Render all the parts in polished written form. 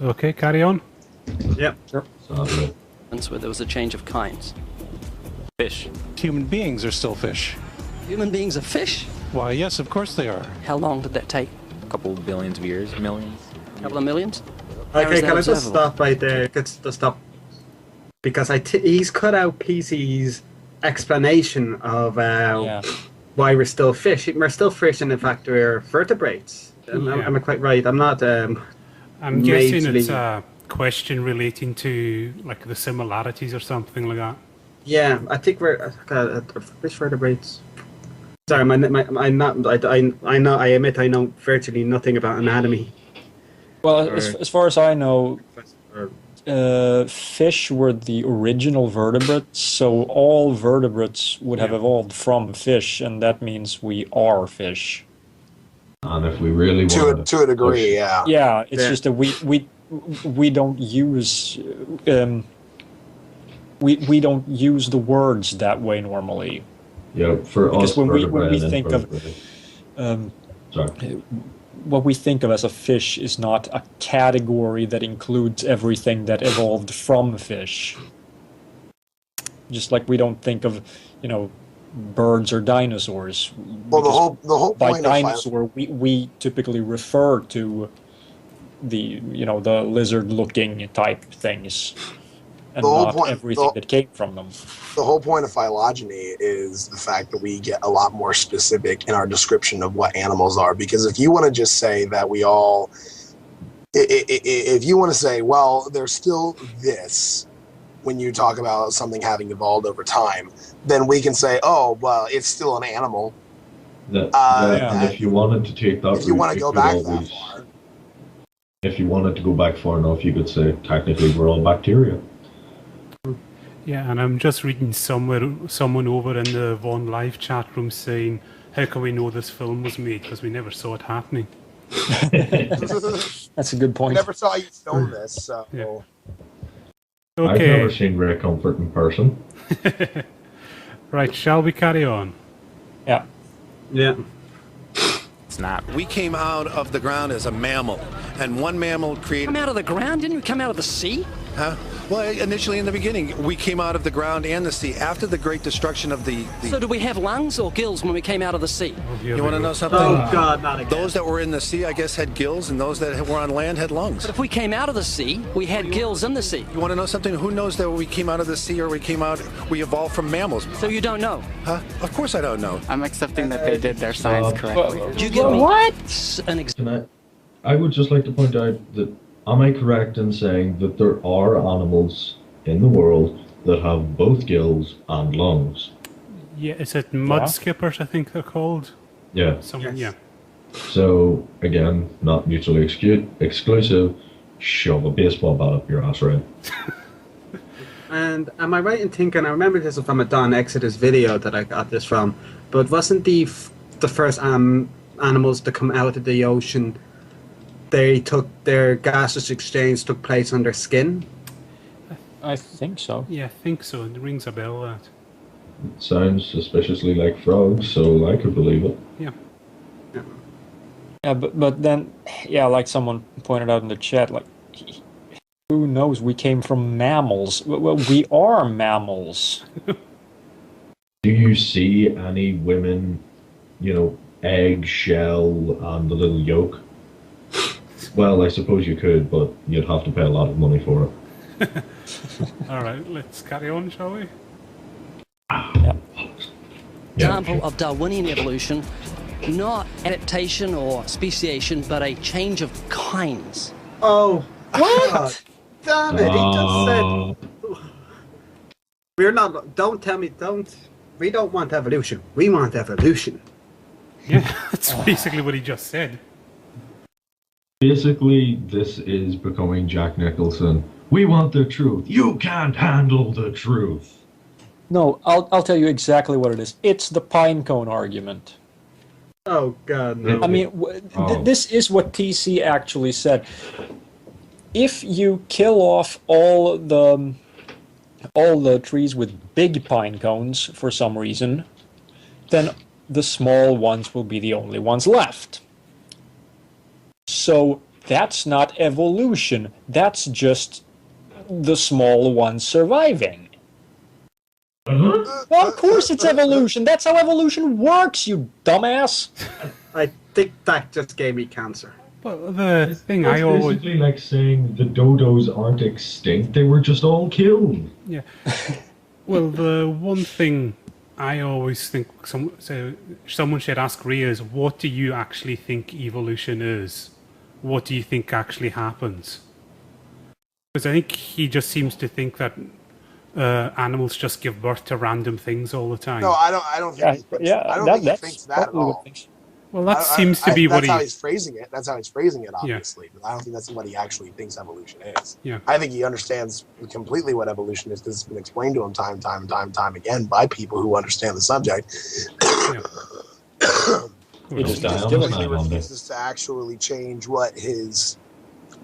Okay, carry on. Yep. Sure. Where there was a change of kinds. Fish. Human beings are still fish. Human beings are fish? Why, yes, of course they are. How long did that take? A couple billions of years, millions. A couple of millions? How Okay, is that can I just observable? stop right there? Just stop. Because he's cut out PC's explanation of why we're still fish. We're still fish, and in fact, we're vertebrates. Am I quite right? I'm not. I'm guessing it's a question relating to like the similarities or something like that. Yeah, I think we're fish vertebrates. Sorry, I'm not. I know. I admit I know virtually nothing about anatomy. Well, as far as I know, fish were the original vertebrates, so all vertebrates would have evolved from fish, and that means we are fish. And if we really want to a degree, yeah. Yeah, it's just that we don't use we don't use the words that way normally. Yeah, for because us, when we think of sorry. What we think of as a fish is not a category that includes everything that evolved from fish. Just like we don't think of, birds or dinosaurs. Well, the whole by point dinosaur we typically refer to the the lizard-looking type things, and not everything that came from them. The whole point of phylogeny is the fact that we get a lot more specific in our description of what animals are. Because if you want to just say that we all, if you want to say, well, there's still this, when you talk about something having evolved over time, then we can say, oh, well, it's still an animal. And if you wanted to take that, if you want to go back that far, if you wanted to go back far enough, you could say technically we're all bacteria. Yeah, and I'm just reading someone over in the Von Live chat room saying, how can we know this film was made? Because we never saw it happening. That's a good point. I never saw you film this, so... Yeah. Okay. I've never seen Ray Comfort in person. Right, shall we carry on? Yeah. Yeah. It's not. We came out of the ground as a mammal, and one mammal created... Come out of the ground? Didn't we come out of the sea? Huh? Well, initially in the beginning, we came out of the ground and the sea. After the great destruction of the... So do we have lungs or gills when we came out of the sea? You want to know something? Oh, God, not again. Those that were in the sea, I guess, had gills, and those that were on land had lungs. But if we came out of the sea, we had gills in the sea. You want to know something? Who knows that we came out of the sea or we evolved from mammals? So you don't know? Huh? Of course I don't know. I'm accepting that they did their science correctly. Did you give me an example? I would just like to point out that, am I correct in saying that there are animals in the world that have both gills and lungs? Yeah, is it mud skippers, I think they're called? Yeah. Yeah. So, again, not mutually exclusive, shove a baseball bat up your ass, right? And am I right in thinking, I remember this from a Don Exodus video that I got this from, but wasn't the first animals to come out of the ocean, their gaseous exchange took place on their skin? I think so. Yeah, I think so. It rings a bell, that. It sounds suspiciously like frogs, so I could believe it. Yeah. Yeah, but then, like someone pointed out in the chat, like, who knows? We came from mammals. Well, we are mammals. Do you see any women, egg, shell, and the little yolk? Well, I suppose you could, but you'd have to pay a lot of money for it. Alright, let's carry on, shall we? Yeah. Example of Darwinian evolution, not adaptation or speciation, but a change of kinds. Oh, what? Damn it, he just said... We're not... Don't tell me, we don't want evolution. We want evolution. Yeah, that's basically what he just said. Basically, this is becoming Jack Nicholson. We want the truth. You can't handle the truth. No, I'll tell you exactly what it is. It's the pine cone argument. Oh, God, no. I mean, this is what TC actually said. If you kill off all the trees with big pine cones for some reason, then the small ones will be the only ones left. So that's not evolution. That's just the small ones surviving. Well, of course it's evolution. That's how evolution works, you dumbass. I think that just gave me cancer. Well, the thing It's I always... basically like saying the dodos aren't extinct, they were just all killed. Yeah. Well, the one thing I always think someone should ask Rhea is, what do you actually think evolution is? What do you think actually happens? Because I think he just seems to think that animals just give birth to random things all the time. No, I don't think he thinks, I don't think he thinks that at all. Well, that seems to be what that's how he's phrasing it. That's how he's phrasing it, obviously. But I don't think that's what he actually thinks evolution is. Yeah. I think he understands completely what evolution is because it's been explained to him time again by people who understand the subject. He just he refuses to actually change what his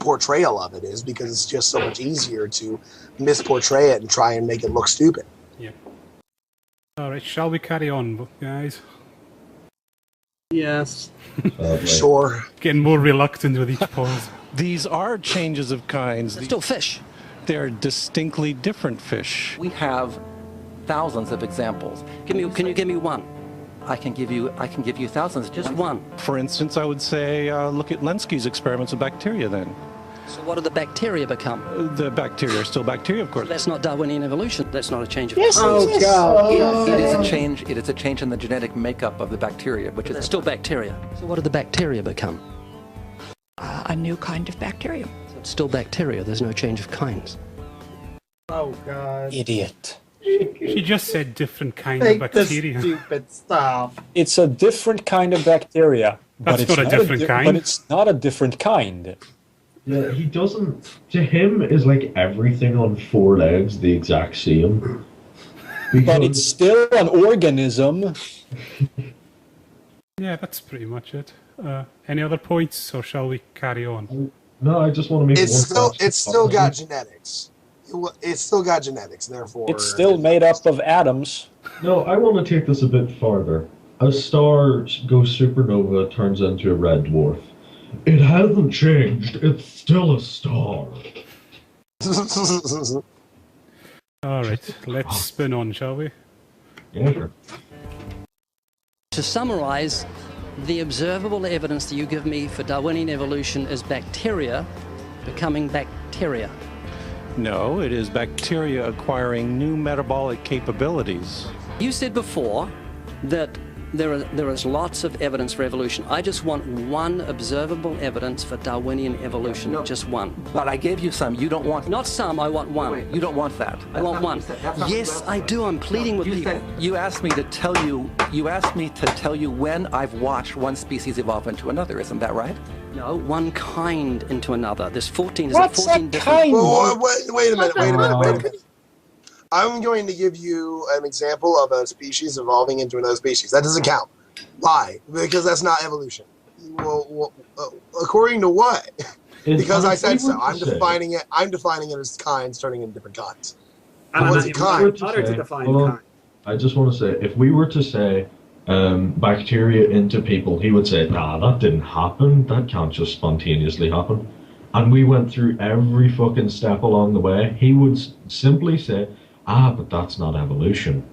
portrayal of it is because it's just so much easier to misportray it and try and make it look stupid. Yeah. All right, shall we carry on, guys? Yes. Sure. Getting more reluctant with each pause. These are changes of kinds. They're still fish. They're distinctly different fish. We have thousands of examples. Can you give me one? I can give you thousands. Just one. For instance, I would say look at Lenski's experiments with bacteria then. So what do the bacteria become? The bacteria are still bacteria, of course. So that's not Darwinian evolution. That's not a change of Yes, Oh, God. It is a change. It is a change in the genetic makeup of the bacteria, which is They're still bacteria. So what do the bacteria become? A new kind of bacteria. So it's still bacteria. There's no change of kinds. Oh, God. Idiot. She just said different kind of bacteria. Stupid stuff. It's a different kind of bacteria. That's but it's not a different kind. But it's not a different kind. Yeah, he doesn't. To him, is like everything on four legs the exact same. But it's still an organism. Yeah, that's pretty much it. Any other points, or shall we carry on? No, I just want to make It's still got genetics. It's still got genetics, therefore... It's still made up of atoms. No, I want to take this a bit farther. A star goes supernova, turns into a red dwarf. It hasn't changed. It's still a star. All right, let's spin on, shall we? Yeah, sure. To summarize, the observable evidence that you give me for Darwinian evolution is bacteria becoming bacteria. No, it is bacteria acquiring new metabolic capabilities. You said before that there is lots of evidence for evolution. I just want one observable evidence for Darwinian evolution, just one. But I gave you some. You don't want. Not some. I want one. Wait, you don't want that. I want one. Yes, I do. I'm pleading with people. You asked me to tell you. You asked me to tell you when I've watched one species evolve into another. Isn't that right? No, one kind into another. There's 14. What's 14 a different. kind? Wait a minute. I'm going to give you an example of a species evolving into another species. That doesn't count. Why? Because that's not evolution. Well, according to what? Because I said so. I'm defining it. I'm defining it as kinds turning into different kinds. And What's a kind? to define kind. I just want to say, if we were to say bacteria into people, he would say, nah, that didn't happen. That can't just spontaneously happen. And we went through every fucking step along the way. He would simply say, but that's not evolution.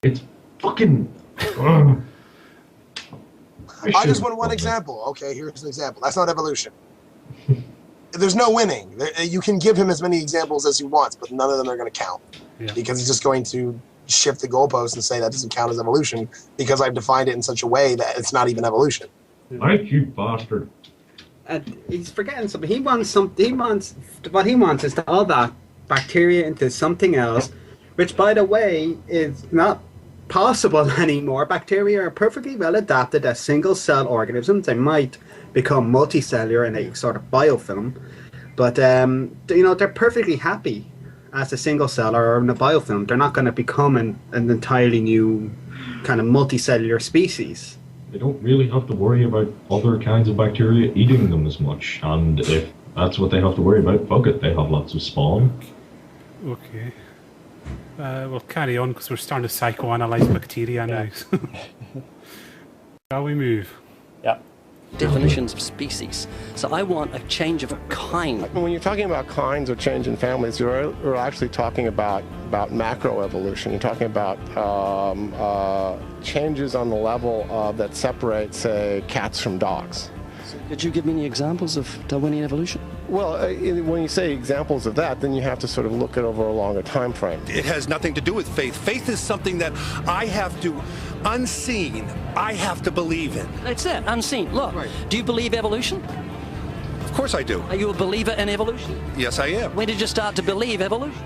It's fucking... I just want one example. Okay, here's an example. That's not evolution. There's no winning. You can give him as many examples as he wants, but none of them are going to count. Yeah. Because he's just going to shift the goalpost and say that doesn't count as evolution because I've defined it in such a way that it's not even evolution. Thank you, bastard. He's forgetting something. What he wants is to all that bacteria into something else, which, by the way, is not possible anymore. Bacteria are perfectly well adapted as single-cell organisms. They might become multicellular in a sort of biofilm, but they're perfectly happy as a single cell or in a biofilm. They're not going to become an entirely new kind of multicellular species. They don't really have to worry about other kinds of bacteria eating them as much, and if that's what they have to worry about, fuck it, they have lots of spawn. Okay. We'll carry on because we're starting to psychoanalyze bacteria now. Shall we move? Yeah. definitions of species. So I want a change of kind. When you're talking about kinds or change in families, you're actually talking about macroevolution. You're talking about changes on the level that separate, say, cats from dogs. Could you give me any examples of Darwinian evolution? Well, when you say examples of that, then you have to sort of look at over a longer time frame. It has nothing to do with faith. Faith is something that I have to, unseen, I have to believe in. That's it, unseen. Look, do you believe evolution? Of course I do. Are you a believer in evolution? Yes, I am. When did you start to believe evolution?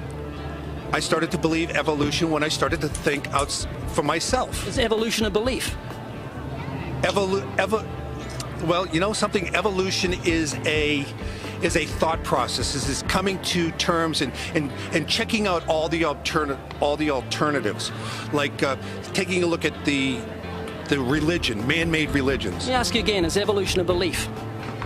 I started to believe evolution when I started to think out for myself. Is evolution a belief? Well, you know something, evolution is a thought process. Is coming to terms and checking out all the alternatives, like taking a look at the religion, man-made religions. Let me ask you again, is evolution a belief?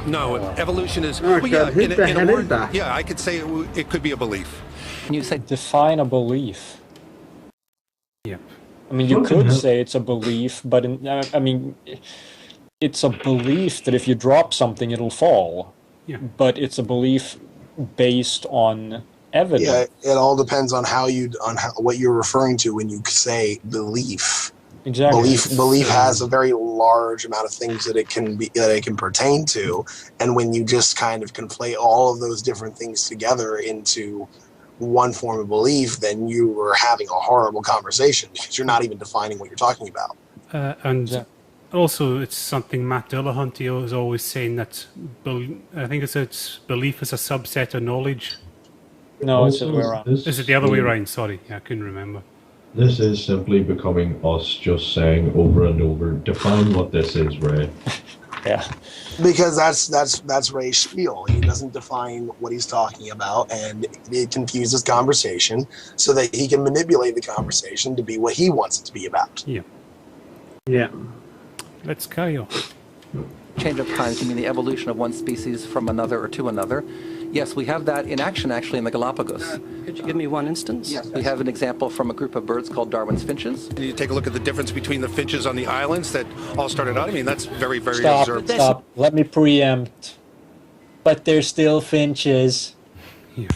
No, evolution is. Oh, God, who the hell is that? Yeah, I could say it could be a belief. Can you say define a belief? Yep. I mean, you could say it's a belief, but I mean, it's a belief that if you drop something, it'll fall. Yeah. But it's a belief based on evidence. Yeah, it all depends on what you're referring to when you say belief. Exactly. Belief has a very large amount of things that it can pertain to, and when you just kind of conflate all of those different things together into one form of belief, then you are having a horrible conversation because you're not even defining what you're talking about. Also, it's something Matt Dillahunty is always saying that I think it's belief is a subset of knowledge. No, it's the other way around. Is it the other way around? Sorry, I couldn't remember. This is simply becoming us just saying over and over, define what this is, Ray. Yeah. Because that's Ray's spiel. He doesn't define what he's talking about, and it confuses conversation so that he can manipulate the conversation to be what he wants it to be about. Yeah. Yeah. Let's carry on. Change of kinds, you mean the evolution of one species from another or to another? Yes, we have that in action actually in the Galapagos. Could you give me one instance? Yes, we have an example from a group of birds called Darwin's finches. You take a look at the difference between the finches on the islands that all started out. I mean, that's very, very observed. Stop. Let me preempt. But they're still finches. Yeah.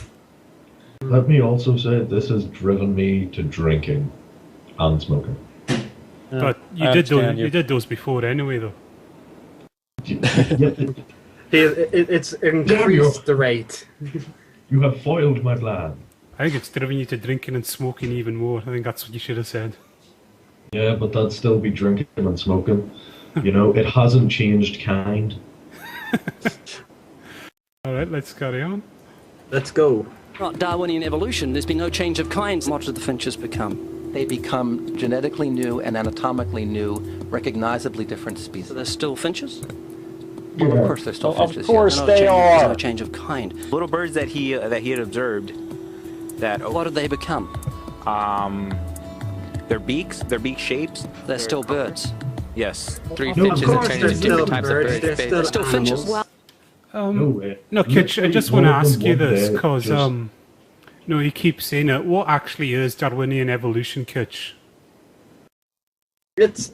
Let me also say this has driven me to drinking and smoking. But you did those before anyway, though. It's increased the rate. You have foiled my plan. I think it's driven you to drinking and smoking even more. I think that's what you should have said. Yeah, but that'd still be drinking and smoking. You know, it hasn't changed kind. Alright, let's carry on. Let's go. Not Darwinian evolution. There's been no change of kinds. What did the finches become? They become genetically new and anatomically new, recognizably different species. So they're still finches? Well, of course they're still finches. Of course yes. they are. There's no change of kind. Little birds that he had observed. What did they become? Their beak shapes. They're still birds. Yes. Three finches that turn into different types of birds. They're still finches. No, Kitch, I just want to ask you this, because no, you keep saying it. What actually is Darwinian evolution, Kitch? It's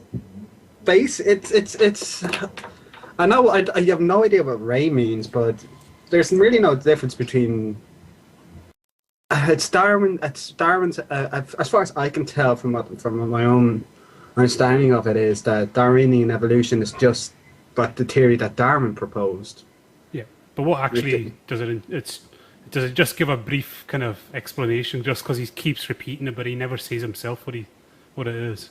I know I have no idea what Ray means, but there's really no difference between it's Darwin's as far as I can tell from my own understanding of it is that Darwinian evolution is just but the theory that Darwin proposed. Yeah, but what actually does it? Does it just give a brief kind of explanation? Just because he keeps repeating it, but he never says himself what it is.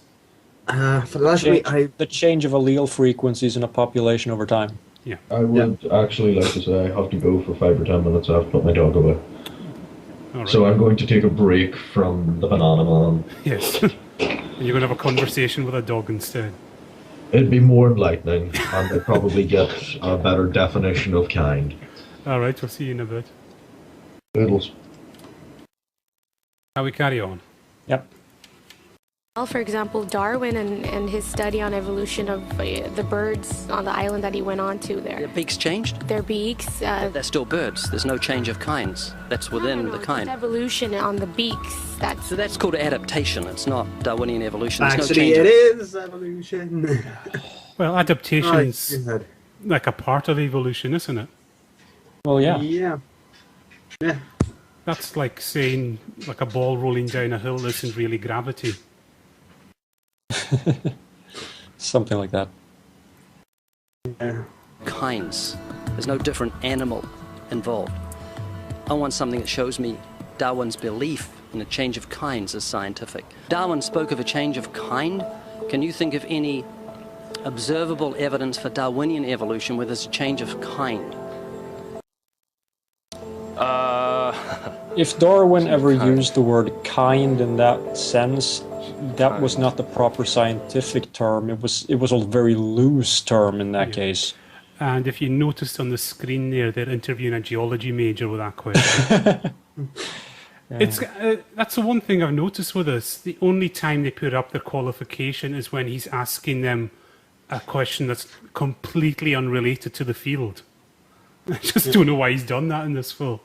The change of allele frequencies in a population over time. Yeah. I would actually like to say I have to go for 5 or 10 minutes. I have to put my dog away. Right. So I'm going to take a break from the banana man. Yes. And you're going to have a conversation with a dog instead. It'd be more enlightening, and I'd probably get a better definition of kind. Alright, we'll see you in a bit. Doodles. How we carry on? Yep. Well, for example, Darwin and his study on evolution of the birds on the island that he went on to there. Their beaks changed? Their beaks. They're still birds. There's no change of kinds. That's within the kind. It's evolution on the beaks. So that's called adaptation. It's not Darwinian evolution. There's Actually, no change it is evolution. Well, adaptations. like a part of evolution, isn't it? Well, yeah. Yeah. That's like saying like a ball rolling down a hill isn't really gravity. Something like that. Yeah. Kinds. There's no different animal involved. I want something that shows me Darwin's belief in a change of kinds is scientific. Darwin spoke of a change of kind. Can you think of any observable evidence for Darwinian evolution where there's a change of kind? If Darwin ever used the word kind in that sense, that was not the proper scientific term. It was a very loose term in that case. And if you noticed on the screen there, they're interviewing a geology major with that question. It's that's the one thing I've noticed with us. The only time they put up their qualification is when he's asking them a question that's completely unrelated to the field. I just don't know why he's done that in this film.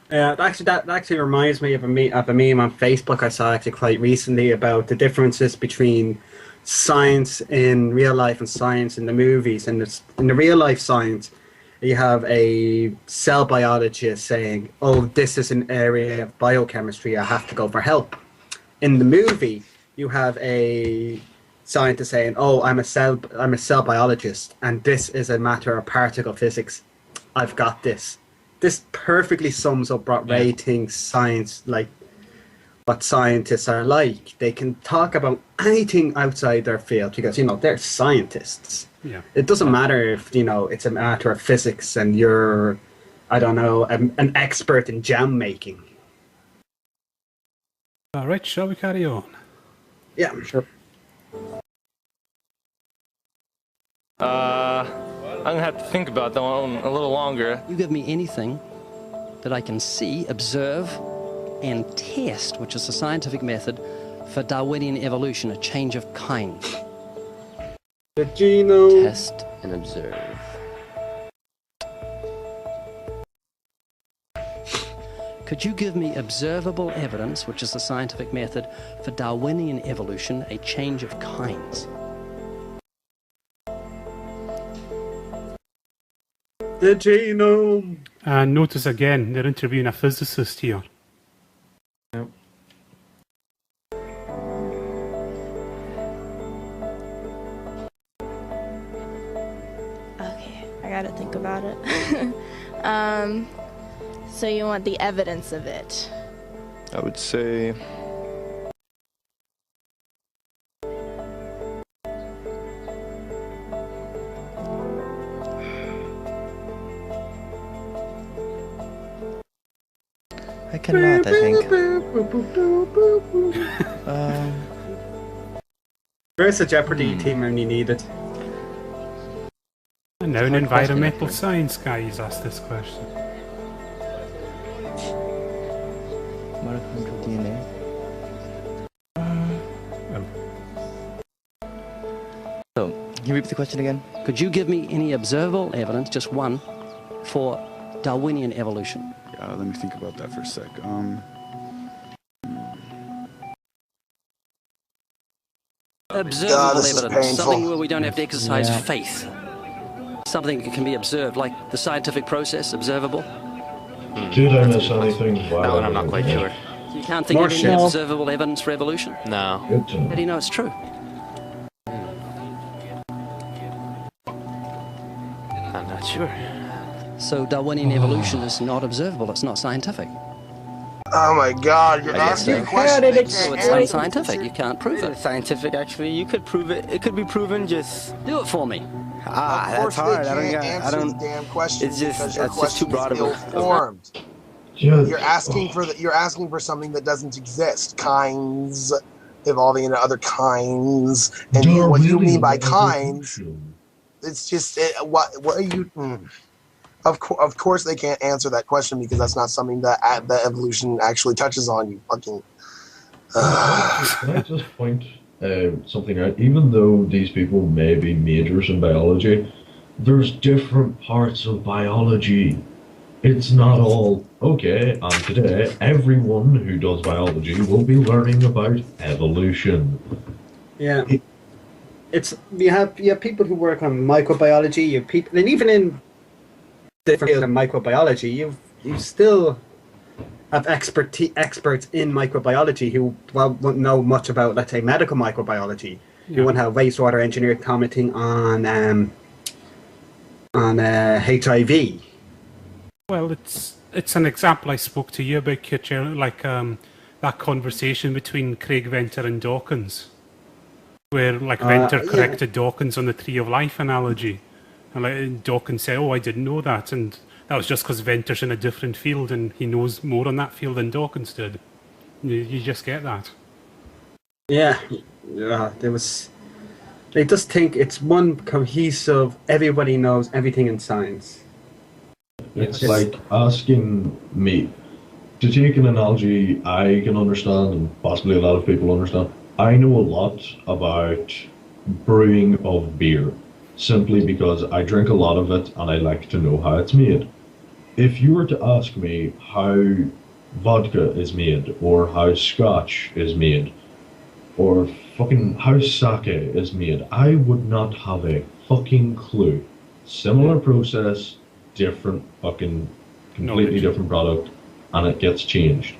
Yeah, that actually reminds me of a meme on Facebook I saw actually quite recently about the differences between science in real life and science in the movies. And in the real life science, you have a cell biologist saying, "Oh, this is an area of biochemistry. I have to go for help." In the movie, you have a scientist saying, "Oh, I'm a cell biologist, and this is a matter of particle physics. I've got this." This perfectly sums up what Ray thinks science, like what scientists are like. They can talk about anything outside their field because, they're scientists. Yeah. It doesn't matter if, it's a matter of physics and you're, I don't know, an expert in jam making. All right, shall we carry on? Yeah, sure. I'm gonna have to think about that one a little longer. You give me anything that I can see, observe, and test, which is the scientific method for Darwinian evolution, a change of kind. The genome. Test and observe. Could you give me observable evidence, which is the scientific method for Darwinian evolution, a change of kinds? The genome. And notice again, they're interviewing a physicist here. Yep. Okay, I gotta think about it. So you want the evidence of it? I would say I cannot, I think. Where's the Jeopardy team when you need it? And now an environmental science guy has asked this question. Mitochondrial DNA. So, can you repeat the question again? Could you give me any observable evidence, just one, for Darwinian evolution? let me think about that for a sec. Observable evidence, something where we don't have to exercise faith. Something that can be observed, like the scientific process, observable. Did I miss anything? That one I'm not quite sure. You can't think of any observable evidence for evolution? No. How do you know it's true? I'm not sure. So Darwinian evolution is not observable, it's not scientific. Oh my God, you're asking a question. So it's unscientific, you can't prove it. It's scientific, actually. You could prove it. It could be proven, just... Do it for me. That's hard. I don't... Damn question. It's just... That's just too broad of a... You're asking for something that doesn't exist. Kinds evolving into other kinds, and what you mean by kinds, it's just what are you? Of course, they can't answer that question because that's not something that evolution actually touches on. You fucking. Can I just point something out? Even though these people may be majors in biology, there's different parts of biology. It's not all, okay, and today everyone who does biology will be learning about evolution. Yeah. it's you have people who work on microbiology. You have people, and even in different fields of microbiology, you still have experts in microbiology who won't know much about, let's say, medical microbiology. You won't have wastewater engineer commenting on HIV. Well, it's an example I spoke to you about, Kit, like that conversation between Craig Venter and Dawkins, where like Venter corrected Dawkins on the Tree of Life analogy, and like Dawkins said, "Oh, I didn't know that," and that was just because Venter's in a different field and he knows more on that field than Dawkins did. You just get that. Yeah, they just think it's one cohesive, everybody knows everything in science. It's like asking me, to take an analogy I can understand and possibly a lot of people understand. I know a lot about brewing of beer, simply because I drink a lot of it and I like to know how it's made. If you were to ask me how vodka is made, or how scotch is made, or fucking how sake is made, I would not have a fucking clue. Similar process, different fucking, completely different product, and it gets changed.